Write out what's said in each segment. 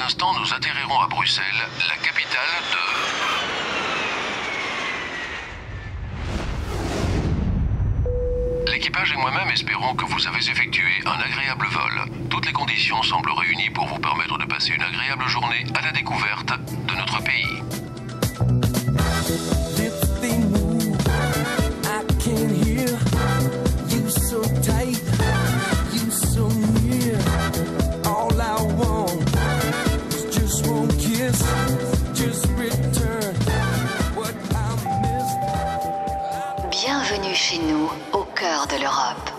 instants, nous atterrirons à Bruxelles, la capitale de... L'équipage et moi-même espérons que vous avez effectué un agréable vol. Toutes les conditions semblent réunies pour vous permettre de passer une agréable journée à la découverte de notre pays. Bienvenue chez nous, au cœur de l'Europe.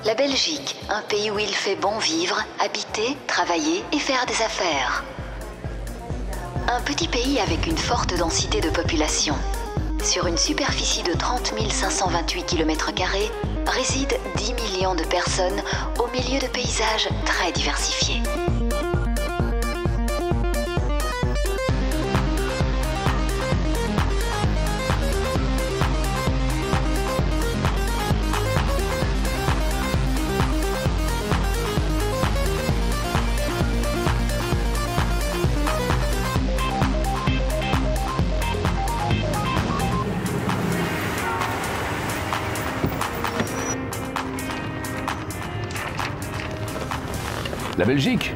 La Belgique, un pays où il fait bon vivre, habiter, travailler et faire des affaires. Un petit pays avec une forte densité de population. Sur une superficie de 30 528 km², résident 10 millions de personnes au milieu de paysages très diversifiés. La Belgique,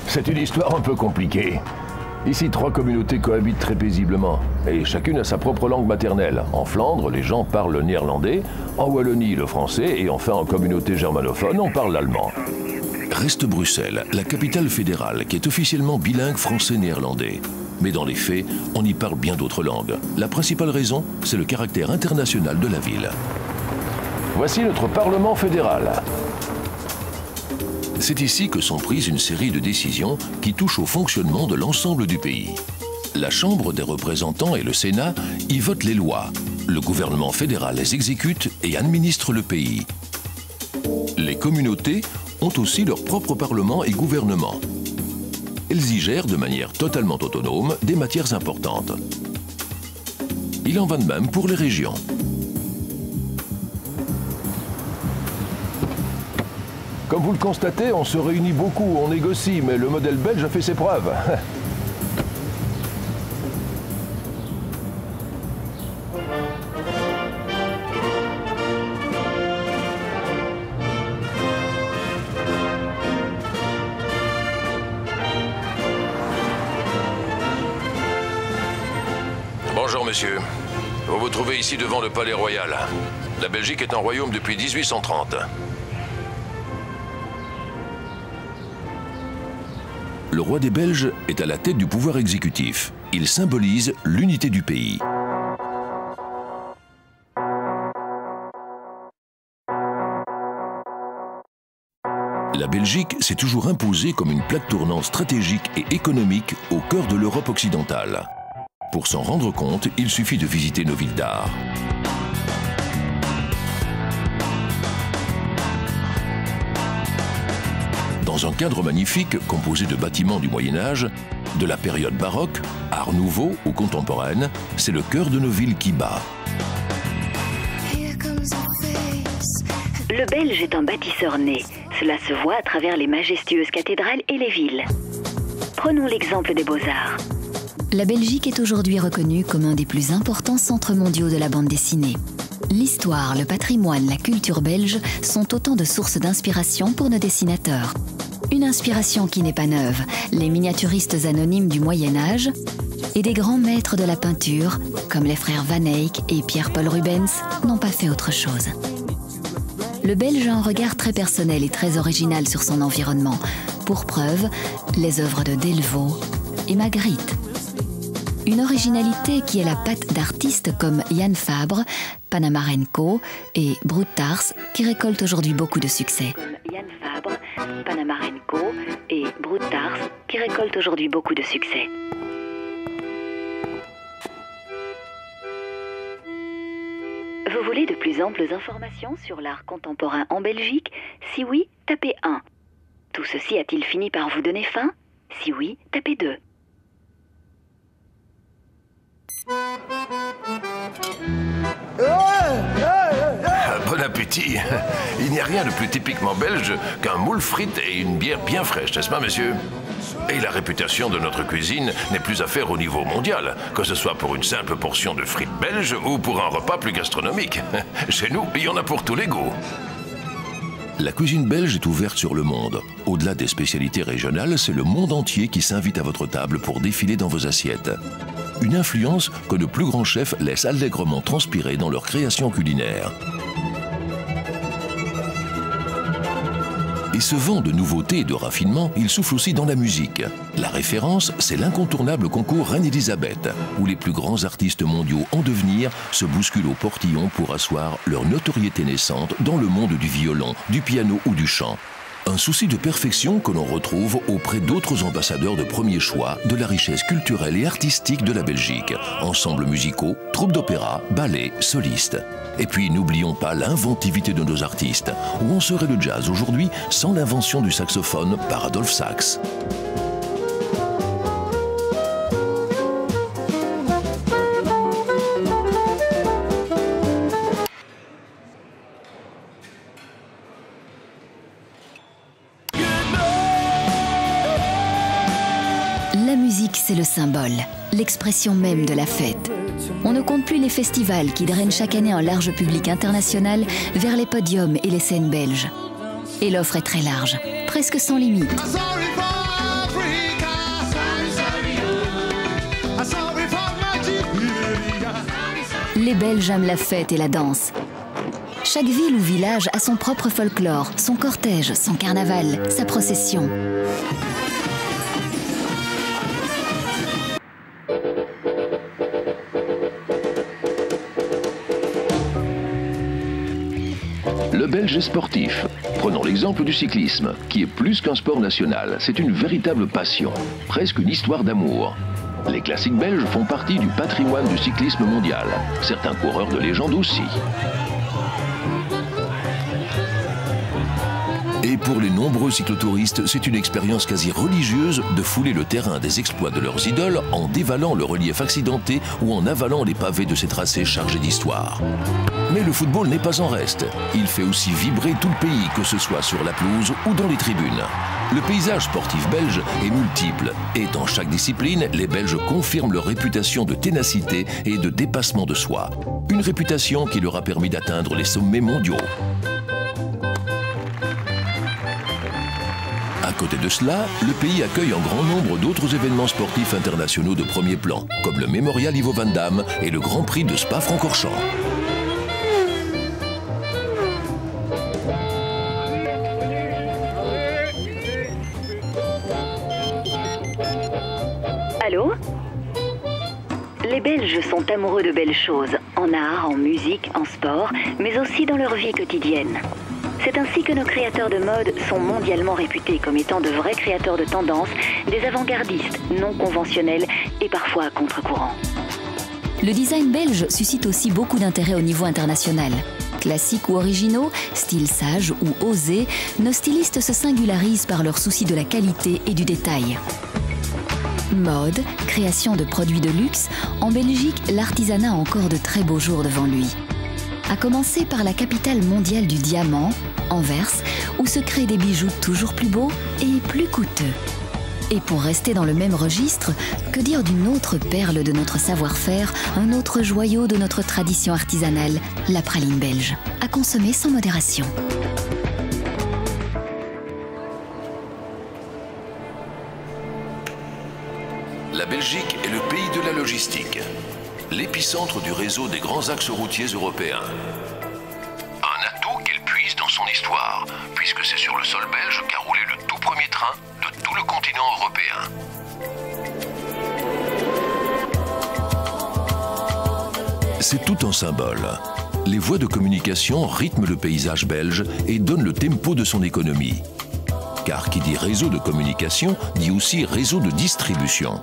c'est une histoire un peu compliquée. Ici, 3 communautés cohabitent très paisiblement, et chacune a sa propre langue maternelle. En Flandre, les gens parlent le néerlandais, en Wallonie, le français, et enfin, en communauté germanophone, on parle l'allemand. Reste Bruxelles, la capitale fédérale, qui est officiellement bilingue français-néerlandais. Mais dans les faits, on y parle bien d'autres langues. La principale raison, c'est le caractère international de la ville. Voici notre Parlement fédéral. C'est ici que sont prises une série de décisions qui touchent au fonctionnement de l'ensemble du pays. La Chambre des représentants et le Sénat y votent les lois. Le gouvernement fédéral les exécute et administre le pays. Les communautés ont aussi leur propre parlement et gouvernement. Elles y gèrent de manière totalement autonome des matières importantes. Il en va de même pour les régions. Comme vous le constatez, on se réunit beaucoup, on négocie, mais le modèle belge a fait ses preuves. Bonjour monsieur. Vous vous trouvez ici devant le Palais Royal. La Belgique est un royaume depuis 1830. Le roi des Belges est à la tête du pouvoir exécutif. Il symbolise l'unité du pays. La Belgique s'est toujours imposée comme une plaque tournante stratégique et économique au cœur de l'Europe occidentale. Pour s'en rendre compte, il suffit de visiter nos villes d'art. Dans un cadre magnifique composé de bâtiments du Moyen-Âge, de la période baroque, art nouveau ou contemporaine, c'est le cœur de nos villes qui bat. Le Belge est un bâtisseur né. Cela se voit à travers les majestueuses cathédrales et les villes. Prenons l'exemple des Beaux-Arts. La Belgique est aujourd'hui reconnue comme un des plus importants centres mondiaux de la bande dessinée. L'histoire, le patrimoine, la culture belge sont autant de sources d'inspiration pour nos dessinateurs. Une inspiration qui n'est pas neuve, les miniaturistes anonymes du Moyen-Âge et des grands maîtres de la peinture, comme les frères Van Eyck et Pierre-Paul Rubens, n'ont pas fait autre chose. Le Belge a un regard très personnel et très original sur son environnement. Pour preuve, les œuvres de Delvaux et Magritte. Une originalité qui est la patte d'artistes comme Jan Fabre, Panamarenko et Broutars, qui récoltent aujourd'hui beaucoup de succès. Jan Fabre, Panamarenko et Broutars, qui récoltent aujourd'hui beaucoup de succès. Vous voulez de plus amples informations sur l'art contemporain en Belgique? Si oui, tapez 1. Tout ceci a-t-il fini par vous donner faim? Si oui, tapez 2. Bon appétit. Il n'y a rien de plus typiquement belge qu'un moule frites et une bière bien fraîche, n'est-ce pas, monsieur? Et la réputation de notre cuisine n'est plus à faire au niveau mondial, que ce soit pour une simple portion de frites belges ou pour un repas plus gastronomique. Chez nous, il y en a pour tous les goûts. La cuisine belge est ouverte sur le monde. Au-delà des spécialités régionales, c'est le monde entier qui s'invite à votre table pour défiler dans vos assiettes. Une influence que de plus grands chefs laissent allègrement transpirer dans leur création culinaire. Et ce vent de nouveautés et de raffinement, il souffle aussi dans la musique. La référence, c'est l'incontournable concours Reine-Élisabeth, où les plus grands artistes mondiaux en devenir se bousculent au portillon pour asseoir leur notoriété naissante dans le monde du violon, du piano ou du chant. Un souci de perfection que l'on retrouve auprès d'autres ambassadeurs de premier choix de la richesse culturelle et artistique de la Belgique. Ensembles musicaux, troupes d'opéra, ballets, solistes. Et puis n'oublions pas l'inventivité de nos artistes. Où en serait le jazz aujourd'hui sans l'invention du saxophone par Adolphe Sax? La musique, c'est le symbole, l'expression même de la fête. On ne compte plus les festivals qui drainent chaque année un large public international vers les podiums et les scènes belges. Et l'offre est très large, presque sans limite. Les Belges aiment la fête et la danse. Chaque ville ou village a son propre folklore, son cortège, son carnaval, sa procession. Le Belge est sportif. Prenons l'exemple du cyclisme, qui est plus qu'un sport national. C'est une véritable passion, presque une histoire d'amour. Les classiques belges font partie du patrimoine du cyclisme mondial. Certains coureurs de légende aussi. Et pour les nombreux cyclotouristes, c'est une expérience quasi religieuse de fouler le terrain des exploits de leurs idoles en dévalant le relief accidenté ou en avalant les pavés de ces tracés chargés d'histoire. Mais le football n'est pas en reste. Il fait aussi vibrer tout le pays, que ce soit sur la pelouse ou dans les tribunes. Le paysage sportif belge est multiple et dans chaque discipline, les Belges confirment leur réputation de ténacité et de dépassement de soi. Une réputation qui leur a permis d'atteindre les sommets mondiaux. À côté de cela, le pays accueille un grand nombre d'autres événements sportifs internationaux de premier plan, comme le Mémorial Ivo Van Damme et le Grand Prix de Spa-Francorchamps. Allô ? Les Belges sont amoureux de belles choses, en art, en musique, en sport, mais aussi dans leur vie quotidienne. C'est ainsi que nos créateurs de mode sont mondialement réputés comme étant de vrais créateurs de tendances, des avant-gardistes non conventionnels et parfois à contre-courant. Le design belge suscite aussi beaucoup d'intérêt au niveau international. Classiques ou originaux, style sage ou osé, nos stylistes se singularisent par leur souci de la qualité et du détail. Mode, création de produits de luxe, en Belgique, l'artisanat a encore de très beaux jours devant lui. À commencer par la capitale mondiale du diamant, Anvers, où se créent des bijoux toujours plus beaux et plus coûteux. Et pour rester dans le même registre, que dire d'une autre perle de notre savoir-faire, un autre joyau de notre tradition artisanale, la praline belge, à consommer sans modération. La Belgique est le pays de la logistique, l'épicentre du réseau des grands axes routiers européens. Un atout qu'elle puise dans son histoire, puisque c'est sur le sol belge qu'a roulé le tout premier train de tout le continent européen. C'est tout un symbole. Les voies de communication rythment le paysage belge et donnent le tempo de son économie. Car qui dit réseau de communication dit aussi réseau de distribution.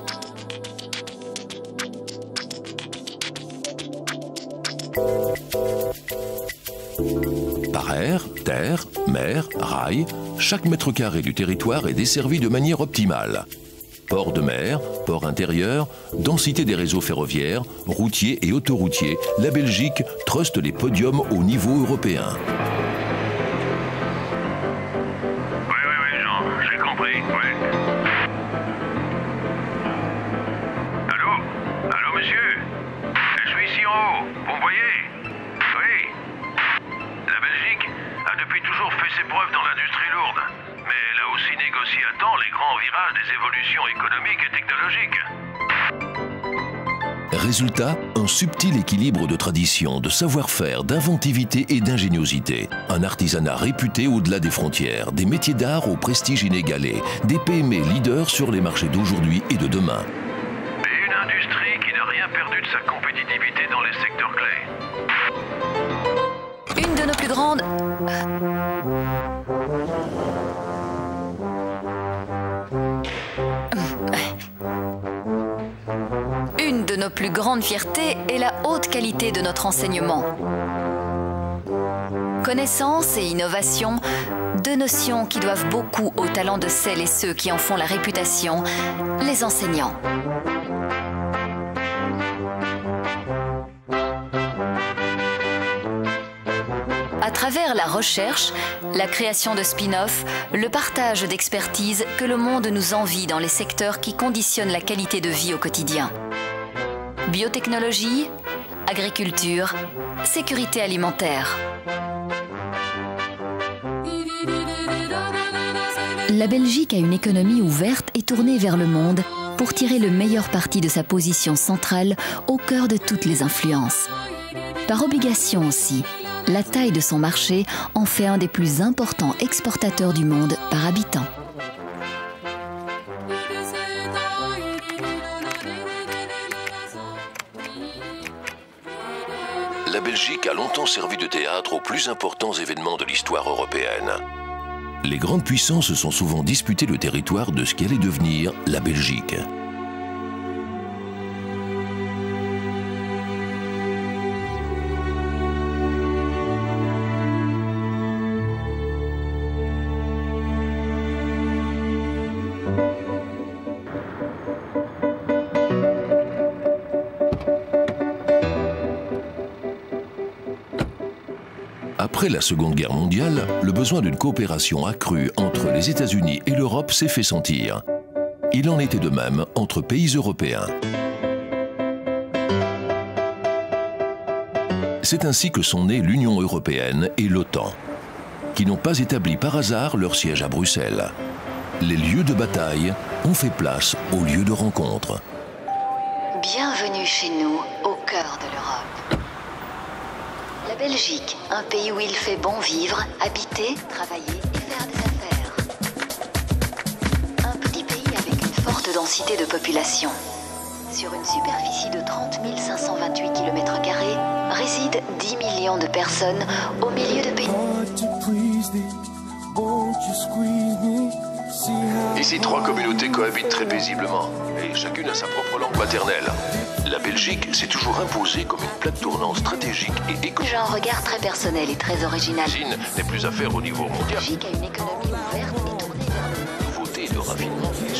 Par air, terre, mer, rail, chaque mètre carré du territoire est desservi de manière optimale. Port de mer, port intérieur, densité des réseaux ferroviaires, routiers et autoroutiers, la Belgique truste les podiums au niveau européen. Oui, Jean, j'ai compris, oui. grand virage des évolutions économiques et technologiques. Résultat, un subtil équilibre de tradition, de savoir-faire, d'inventivité et d'ingéniosité. Un artisanat réputé au-delà des frontières, des métiers d'art au prestige inégalé, des PME leaders sur les marchés d'aujourd'hui et de demain. Et une industrie qui n'a rien perdu de sa compétitivité dans les secteurs clés. Une de nos plus grandes... Une de nos plus grandes fiertés est la haute qualité de notre enseignement. Connaissance et innovation, deux notions qui doivent beaucoup au talent de celles et ceux qui en font la réputation, les enseignants. À travers la recherche, la création de spin-off, le partage d'expertise que le monde nous envie dans les secteurs qui conditionnent la qualité de vie au quotidien. Biotechnologie, agriculture, sécurité alimentaire. La Belgique a une économie ouverte et tournée vers le monde pour tirer le meilleur parti de sa position centrale au cœur de toutes les influences. Par obligation aussi, la taille de son marché en fait un des plus importants exportateurs du monde par habitant. La Belgique a longtemps servi de théâtre aux plus importants événements de l'histoire européenne. Les grandes puissances se sont souvent disputées le territoire de ce qu'allait devenir la Belgique. Après la Seconde Guerre mondiale, le besoin d'une coopération accrue entre les États-Unis et l'Europe s'est fait sentir. Il en était de même entre pays européens. C'est ainsi que sont nées l'Union européenne et l'OTAN, qui n'ont pas établi par hasard leur siège à Bruxelles. Les lieux de bataille ont fait place aux lieux de rencontre. Bienvenue chez nous, au cœur de l'Europe. La Belgique, un pays où il fait bon vivre, habiter, travailler et faire des affaires. Un petit pays avec une forte densité de population. Sur une superficie de 30 528 km², résident 10 millions de personnes au milieu de pays. Ici, 3 communautés cohabitent très paisiblement, et chacune a sa propre langue maternelle. La Belgique s'est toujours imposée comme une plaque tournante stratégique et économique. J'ai un regard très personnel et très original. La cuisine n'est plus à faire au niveau La mondial. Belgique a une économie ouverte et tournée vers le Nouveauté de raffinement et